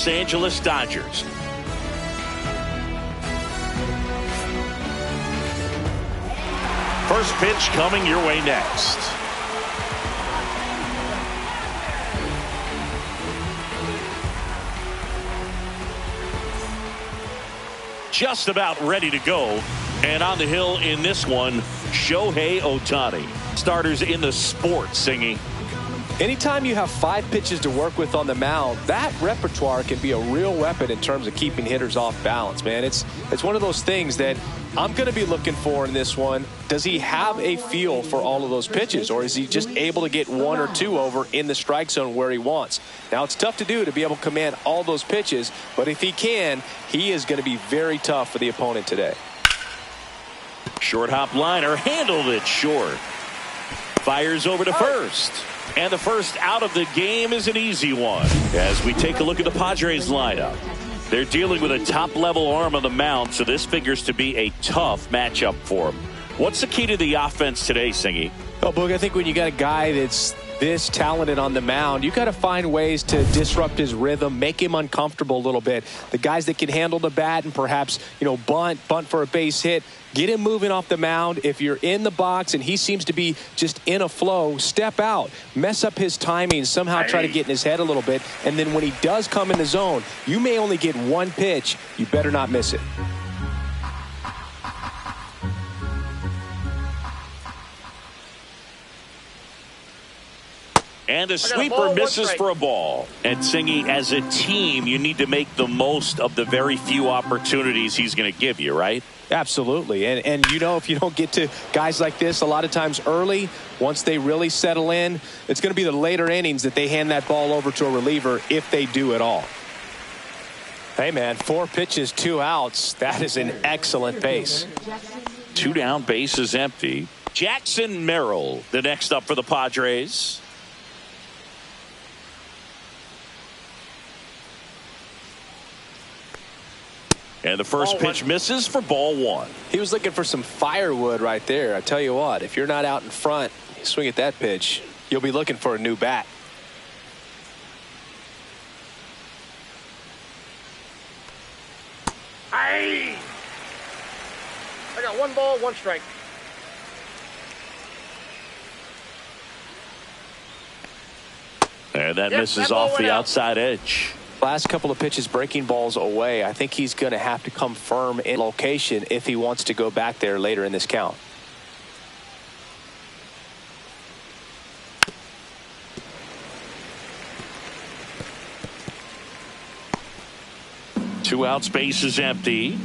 Los Angeles Dodgers. First pitch coming your way next. Just about ready to go. And on the hill in this one, Shohei Ohtani. Starters in the sport singing. Anytime you have 5 pitches to work with on the mound, that repertoire can be a real weapon in terms of keeping hitters off balance, man. It's one of those things that I'm going to be looking for in this one. Does he have a feel for all of those pitches, or is he just able to get 1 or 2 over in the strike zone where he wants? Now, it's tough to do to be able to command all those pitches, but if he can, he is going to be very tough for the opponent today. Short hop liner, handled it short. Fires over to first. And the first out of the game is an easy one. As we take a look at the Padres lineup, they're dealing with a top-level arm on the mound, so this figures to be a tough matchup for them. What's the key to the offense today, Singy? Well, Boog, I think when you got a guy that's this talented on the mound, you got to find ways to disrupt his rhythm, make him uncomfortable a little bit. The guys that can handle the bat and perhaps, bunt for a base hit, get him moving off the mound. If you're in the box and he seems to be just in a flow, step out, mess up his timing, somehow try to get in his head a little bit. And then when he does come in the zone, you may only get 1 pitch. You better not miss it. And a sweeper misses for a ball. And Singy, as a team, you need to make the most of the very few opportunities he's going to give you, right? Absolutely. And if you don't get to guys like this a lot of times early, once they really settle in, it's going to be the later innings that they hand that ball over to a reliever, if they do at all. Hey, man, 4 pitches, 2 outs. That is an excellent pace. 2 down, bases empty. Jackson Merrill, the next up for the Padres. And the first pitch misses for ball 1. He was looking for some firewood right there. I tell you what, if you're not out in front, you swing at that pitch, you'll be looking for a new bat. I got 1 ball, 1 strike. And that misses off the outside edge. Last couple of pitches breaking balls away. I think he's going to have to come firm in location if he wants to go back there later in this count. Two out, space is empty.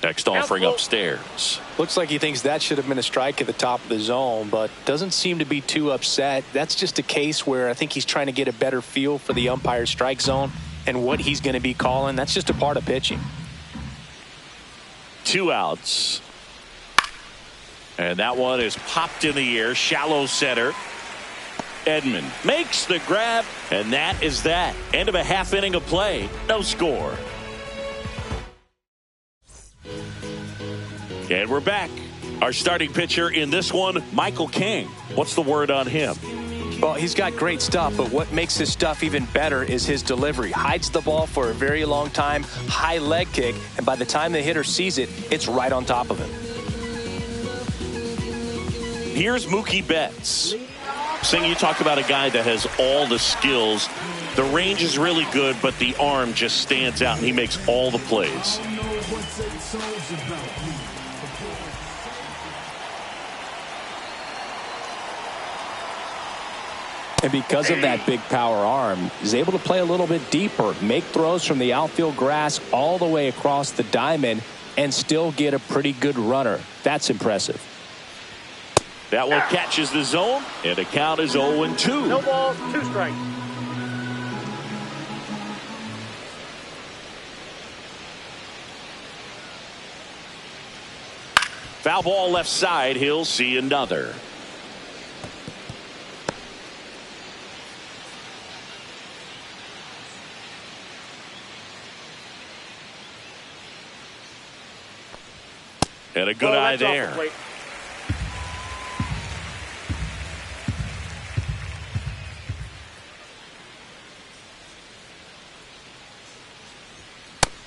Next offering upstairs. Looks like he thinks that should have been a strike at the top of the zone, but doesn't seem to be too upset. That's just a case where I think he's trying to get a better feel for the umpire's strike zone and what he's going to be calling. That's just a part of pitching. 2 outs. And that one is popped in the air, shallow center. Edman makes the grab, and that is that. End of a half inning of play. No score. And we're back. Our starting pitcher in this one, Michael King. What's the word on him? Well, he's got great stuff, but what makes his stuff even better is his delivery. Hides the ball for a very long time, high leg kick, and by the time the hitter sees it, it's right on top of him. Here's Mookie Betts. Sing, you talk about a guy that has all the skills. The range is really good, but the arm just stands out, and he makes all the plays. And because of that big power arm, he's able to play a little bit deeper, make throws from the outfield grass all the way across the diamond, and still get a pretty good runner. That's impressive. That one catches the zone, and the count is 0-2. No ball, 2 strikes. Foul ball left side. He'll see another. And a good eye there.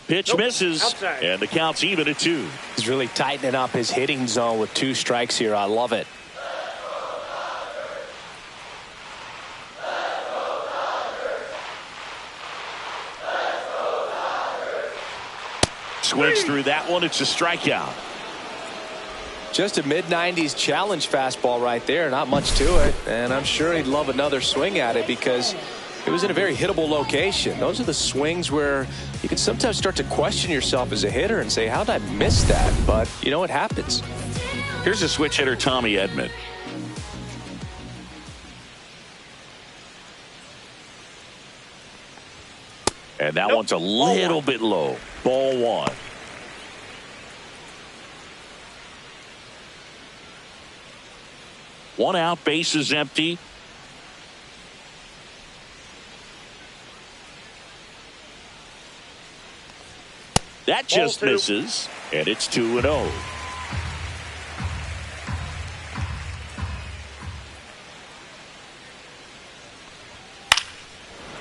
Pitch misses, outside. and the count's even at 2. He's really tightening up his hitting zone with 2 strikes here. I love it. Swings through that one. It's a strikeout. Just a mid-90s challenge fastball right there. Not much to it. And I'm sure he'd love another swing at it because it was in a very hittable location. Those are the swings where you can sometimes start to question yourself as a hitter and say, how did I miss that? But, you know, it happens. Here's a switch hitter, Tommy Edman. And that one's a little bit low. Ball 1. One out, base is empty. That just misses, and it's 2-0.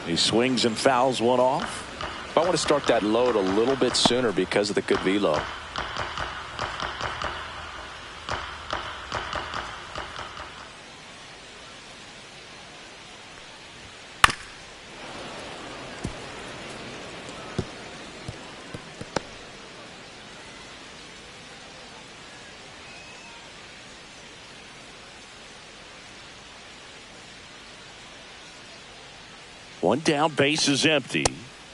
He swings and fouls one off. I want to start that load a little bit sooner because of the good velo. One down, base is empty.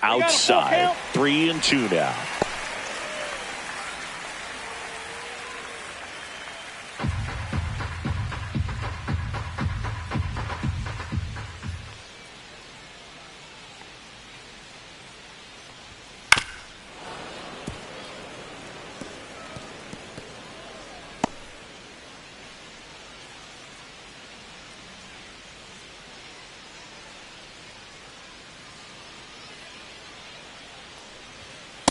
Outside, 3-2 now.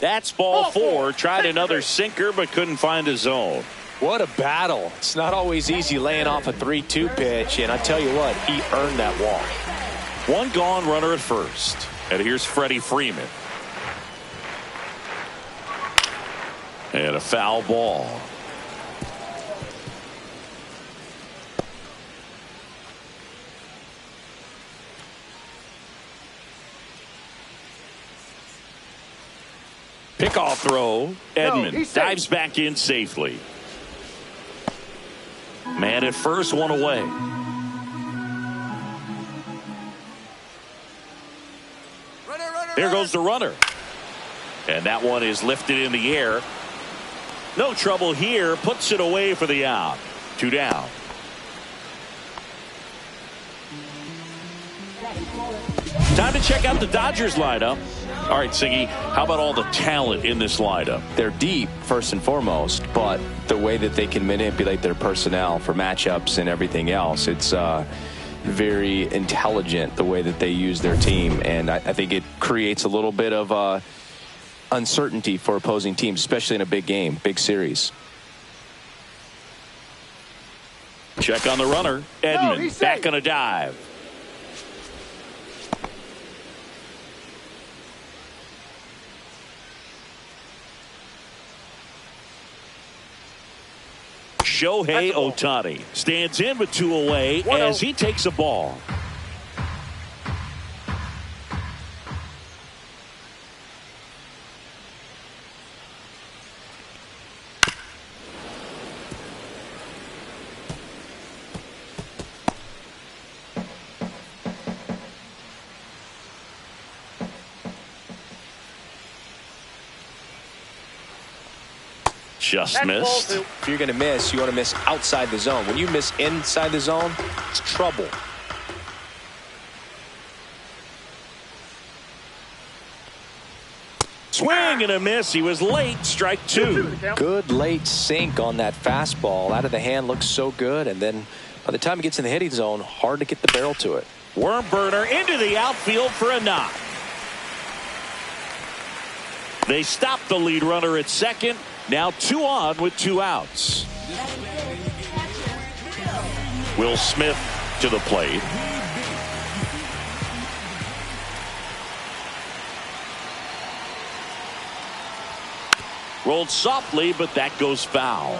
That's ball 4. Tried another sinker, but couldn't find a zone. What a battle. It's not always easy laying off a 3-2 pitch, and I tell you what, he earned that walk. One gone, runner at first. And here's Freddie Freeman. And a foul ball. Pickoff throw. Edman dives back in safely. Man at first, one away. There goes the runner. And that one is lifted in the air. No trouble here. Puts it away for the out. 2 down. Time to check out the Dodgers lineup. All right, Siggy, how about all the talent in this lineup? They're deep, first and foremost, but the way that they can manipulate their personnel for matchups and everything else, it's very intelligent the way that they use their team. And I think it creates a little bit of uncertainty for opposing teams, especially in a big game, big series. Check on the runner. Edman back on a dive. Shohei Ohtani stands in with 2 away as he takes a ball. Just missed. If you're going to miss, you want to miss outside the zone. When you miss inside the zone, it's trouble. Swing and a miss. He was late. Strike 2. Good late sink on that fastball. Out of the hand, looks so good. And then by the time it gets in the hitting zone, hard to get the barrel to it. Worm burner into the outfield for a knock. They stop the lead runner at second. Now 2 on with 2 outs. Will Smith to the plate. Rolled softly, but that goes foul.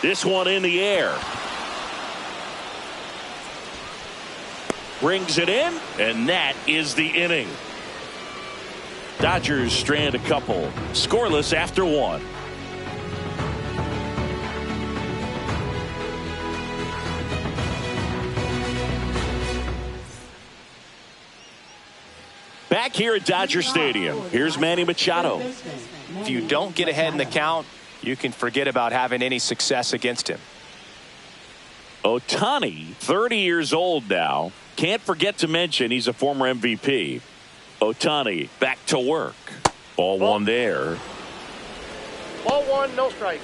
This one in the air. Brings it in, and that is the inning. Dodgers strand a couple. Scoreless after one. Back here at Dodger Stadium, here's Manny Machado. If you don't get ahead in the count, you can forget about having any success against him. Ohtani, 30 years old now. Can't forget to mention he's a former MVP. Ohtani back to work. Ball one there. Ball one, no strikes.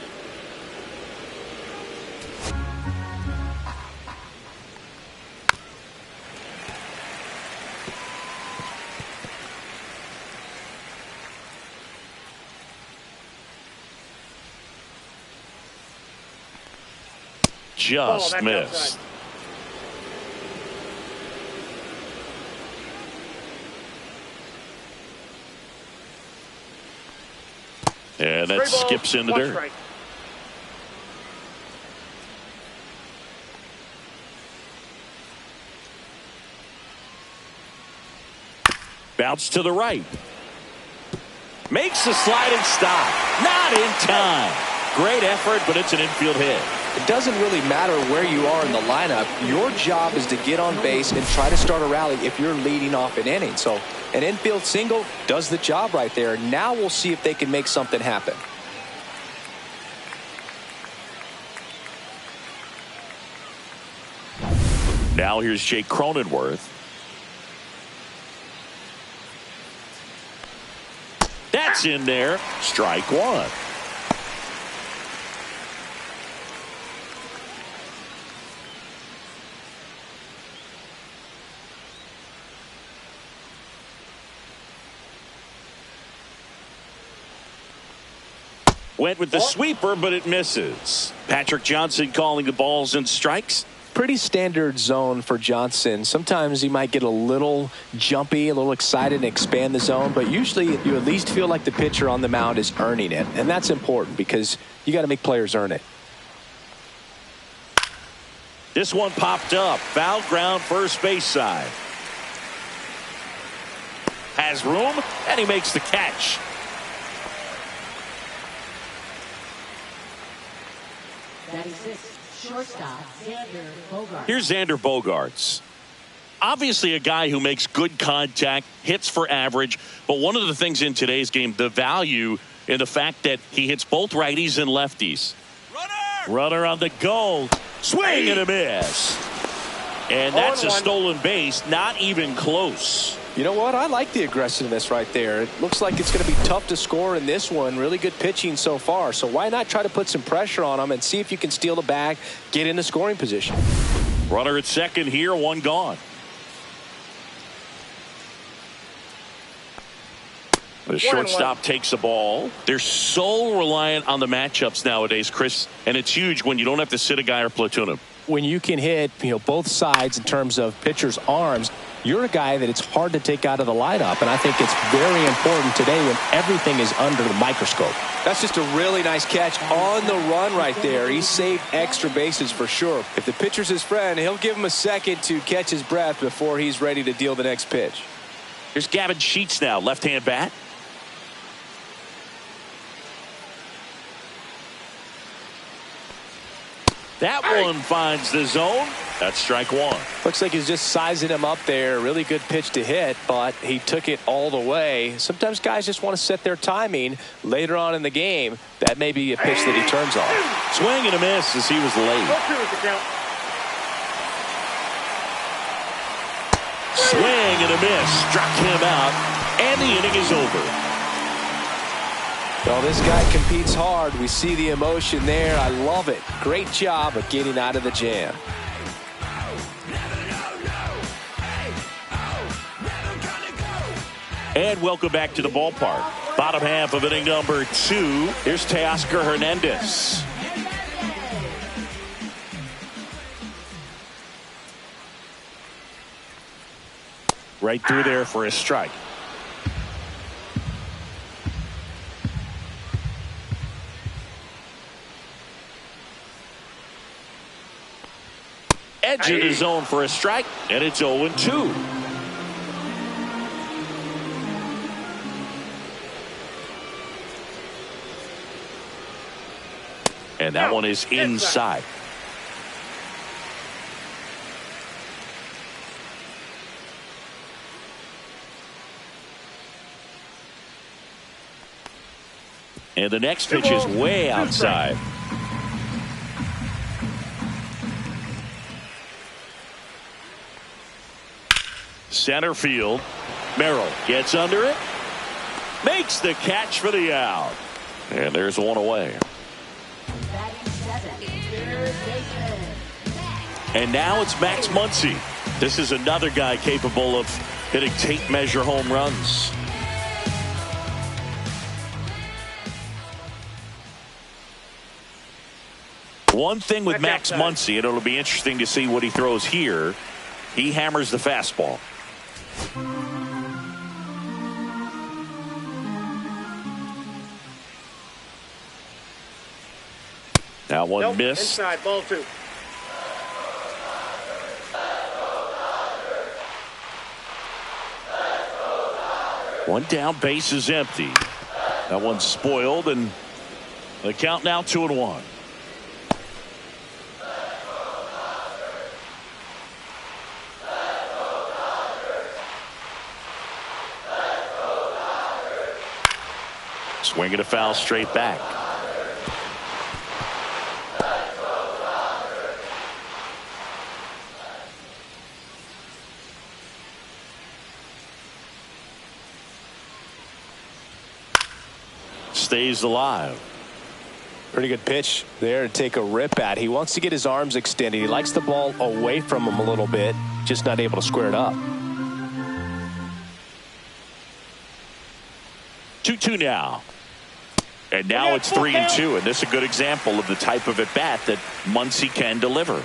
Just missed. Outside. And that skips in the dirt. Strike. Bounce to the right. Makes the sliding stop. Not in time. Great effort, but it's an infield hit. It doesn't really matter where you are in the lineup. Your job is to get on base and try to start a rally if you're leading off an inning. So an infield single does the job right there. Now we'll see if they can make something happen. Now here's Jake Cronenworth. That's in there. Strike one. Went with the sweeper, but it misses. Patrick Johnson calling the balls and strikes. Pretty standard zone for Johnson. Sometimes he might get a little jumpy, a little excited and expand the zone, but usually you at least feel like the pitcher on the mound is earning it, and that's important because you got to make players earn it. This one popped up. Foul ground, first base side. Has room, and he makes the catch. That is this shortstop, Xander Bogaerts. Here's Xander Bogaerts. Obviously a guy who makes good contact, hits for average, but one of the things in today's game, the value in the fact that he hits both righties and lefties. Runner on the goal. Swing and a miss. And that's a stolen base, not even close. You know what? I like the aggressiveness right there. It looks like it's going to be tough to score in this one. Really good pitching so far. So why not try to put some pressure on them and see if you can steal the bag, get in the scoring position. Runner at second here, one gone. The shortstop takes the ball. They're so reliant on the matchups nowadays, Chris, and it's huge when you don't have to sit a guy or platoon him. When you can hit, both sides in terms of pitchers' arms, you're a guy that it's hard to take out of the lineup, and I think it's very important today when everything is under the microscope. That's just a really nice catch on the run right there. He saved extra bases for sure. If the pitcher's his friend, he'll give him a second to catch his breath before he's ready to deal the next pitch. Here's Gavin Sheets now, left-hand bat. That one finds the zone. That's strike one. Looks like he's just sizing him up there. Really good pitch to hit, but he took it all the way. Sometimes guys just want to set their timing later on in the game. That may be a pitch that he turns on. Swing and a miss as he was late. Swing and a miss. Struck him out, and the inning is over. Well, this guy competes hard. We see the emotion there. I love it. Great job of getting out of the jam. And welcome back to the ballpark. Bottom half of inning number 2. Here's Teoscar Hernandez. Right through there for a strike. Edge of the zone for a strike, and it's 0-2. And that one is inside. And the next pitch is way outside. Center field. Merrill gets under it. Makes the catch for the out. And there's one away. And now it's Max Muncy. This is another guy capable of hitting tape measure home runs. One thing with Max Muncy, and it'll be interesting to see what he throws here. He hammers the fastball. That one missed. Inside, ball 2. One down, base is empty. That one's spoiled, and the count now 2-1. Swinging a foul straight back. Stays alive. Pretty good pitch there to take a rip at. He wants to get his arms extended. He likes the ball away from him a little bit, just not able to square it up. 2-2 now. And now it's 3-2, and this is a good example of the type of at-bat that Muncy can deliver.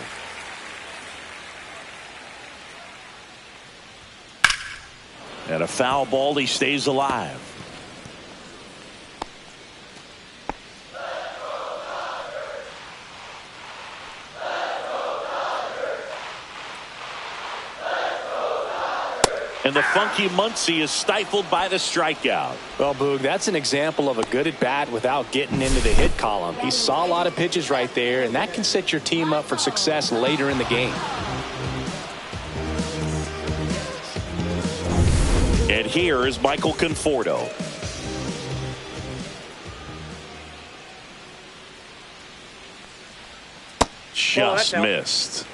And a foul ball, he stays alive. And the funky Muncy is stifled by the strikeout. Well, Boog, that's an example of a good at-bat without getting into the hit column. He saw a lot of pitches right there, and that can set your team up for success later in the game. And here is Michael Conforto. Just missed.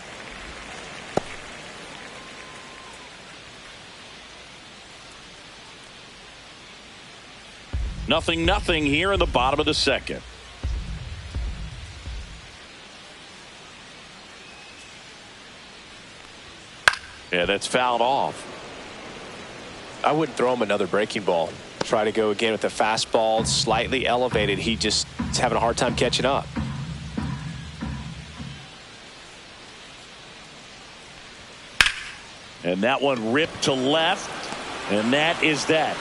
Nothing here in the bottom of the second. Yeah, that's fouled off. I wouldn't throw him another breaking ball. Try to go again with the fastball, slightly elevated. He just is having a hard time catching up. And that one ripped to left. And that is that.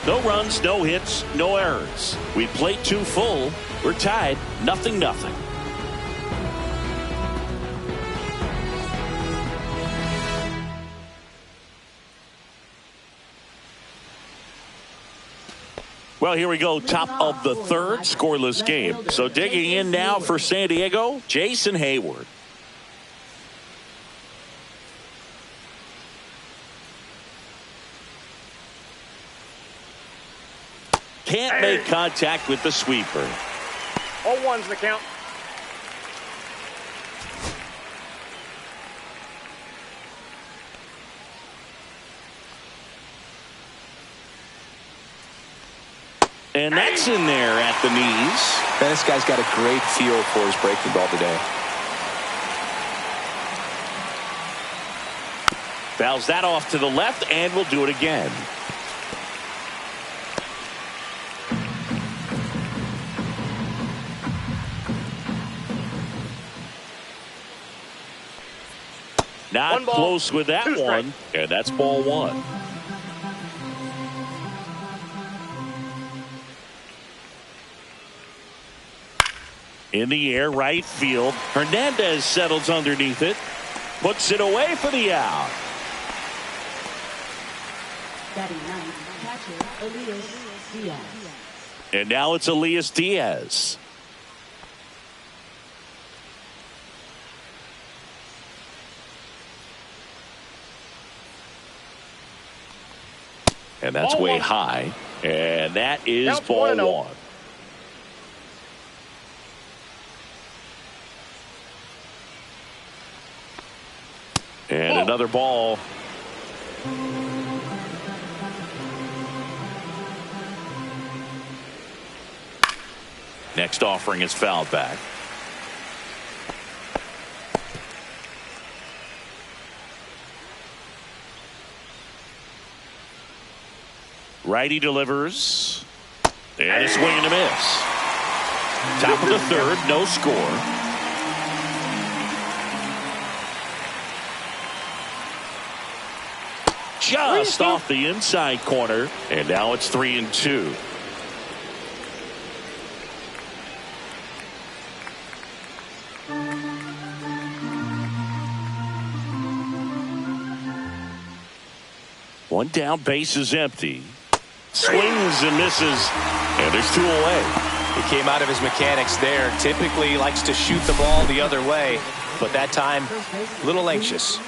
No runs, no hits, no errors. We played 2 full. We're tied 0-0. Well, here we go. Top of the third, scoreless game. So digging in now for San Diego, Jason Heyward. Can't make contact with the sweeper. 0-1's the count. And that's in there at the knees. Man, this guy's got a great feel for his breaking ball today. Fouls that off to the left, and we'll do it again. Not close with that one, and that's ball one. In the air, right field. Hernandez settles underneath it. Puts it away for the out. Batting ninth, catcher Elias Diaz. And now it's Elias Diaz. And that's way high. And that is ball one. And another ball. Next offering is fouled back. Righty delivers. And a swing and a miss. Top of the third, no score. Just off the inside corner. And now it's 3-2. One down, base is empty. Swings and misses, and there's two away. He came out of his mechanics there. Typically likes to shoot the ball the other way, but that time a little anxious.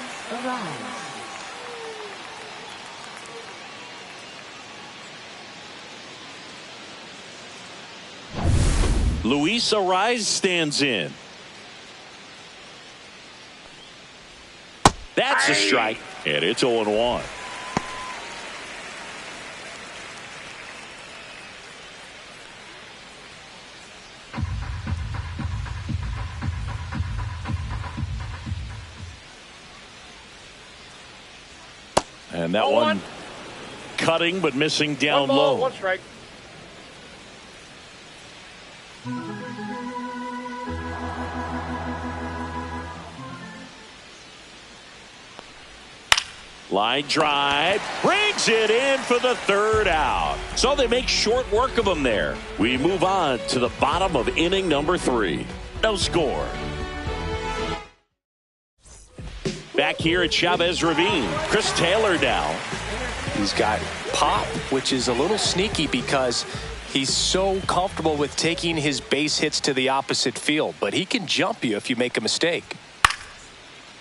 Luis Arraez stands in. That's a strike, and it's 0-1. And that one cutting but missing down low. One strike. Line drive, brings it in for the third out. So they make short work of him there. We move on to the bottom of inning number 3. No score. Back here at Chavez Ravine, Chris Taylor now. He's got pop, which is a little sneaky because he's so comfortable with taking his base hits to the opposite field, but he can jump you if you make a mistake.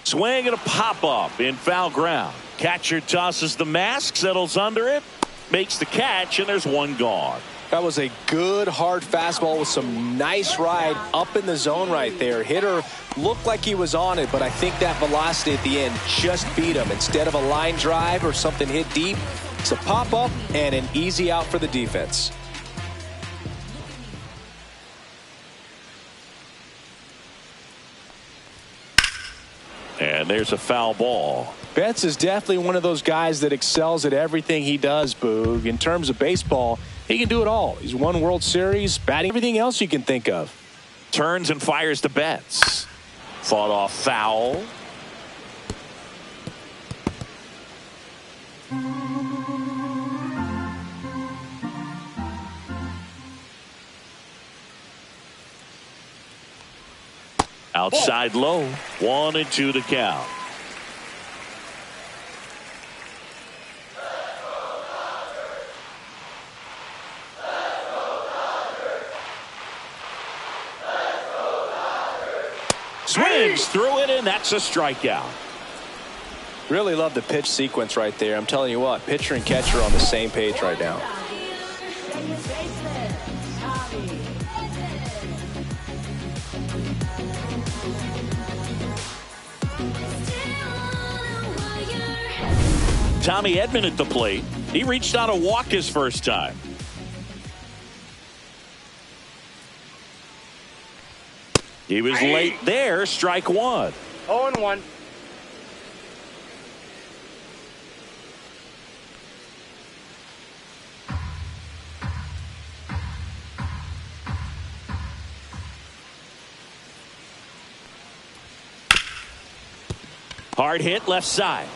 Swing and a pop-up in foul ground. Catcher tosses the mask, settles under it, makes the catch, and there's one gone. That was a good hard fastball with some nice ride up in the zone right there. Hitter looked like he was on it, but I think that velocity at the end just beat him. Instead of a line drive or something hit deep, it's a pop-up and an easy out for the defense. And there's a foul ball. Betts is definitely one of those guys that excels at everything he does, Boog. In terms of baseball, he can do it all. He's won World Series, batting, everything else you can think of. Turns and fires to Betts. Fought off foul. Outside low. 1-2 to count. Swings through it, and that's a strikeout. Really love the pitch sequence right there. I'm telling you what, pitcher and catcher are on the same page right now. Tommy Edman at the plate. He reached out a walk his first time. He was late there. Strike one. 0-1. Hard hit left side.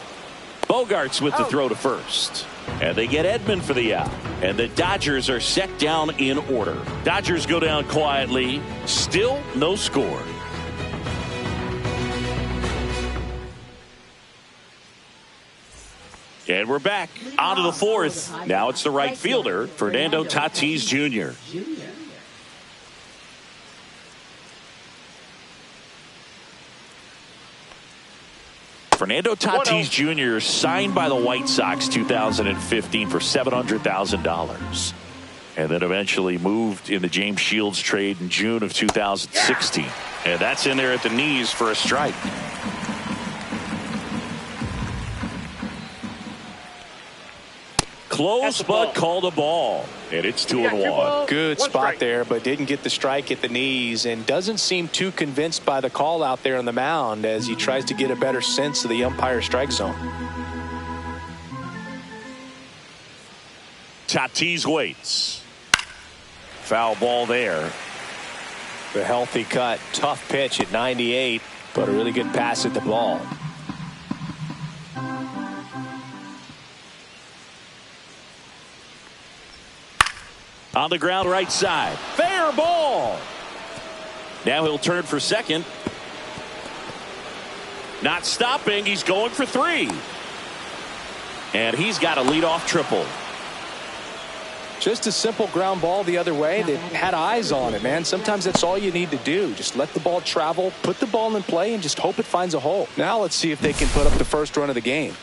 Bogarts with the throw to first. And they get Edman for the out. And the Dodgers are set down in order. Dodgers go down quietly. Still no score. And we're back on to the fourth. Now it's the right fielder, Fernando Tatis Jr. Fernando Tatis Jr. signed by the White Sox 2015 for $700,000. And then eventually moved in the James Shields trade in June of 2016. And that's in there at the knees for a strike. Close, but called a ball. And it's 2-1. Good spot there, but didn't get the strike at the knees and doesn't seem too convinced by the call out there on the mound as he tries to get a better sense of the umpire strike zone. Tatis waits. Foul ball there. The healthy cut. Tough pitch at 98, but a really good pass at the ball. On the ground right side. Fair ball. Now he'll turn for second. Not stopping. He's going for three. And he's got a leadoff triple. Just a simple ground ball the other way that had eyes on it, man. Sometimes that's all you need to do. Just let the ball travel, put the ball in play, and just hope it finds a hole. Now let's see if they can put up the first run of the game.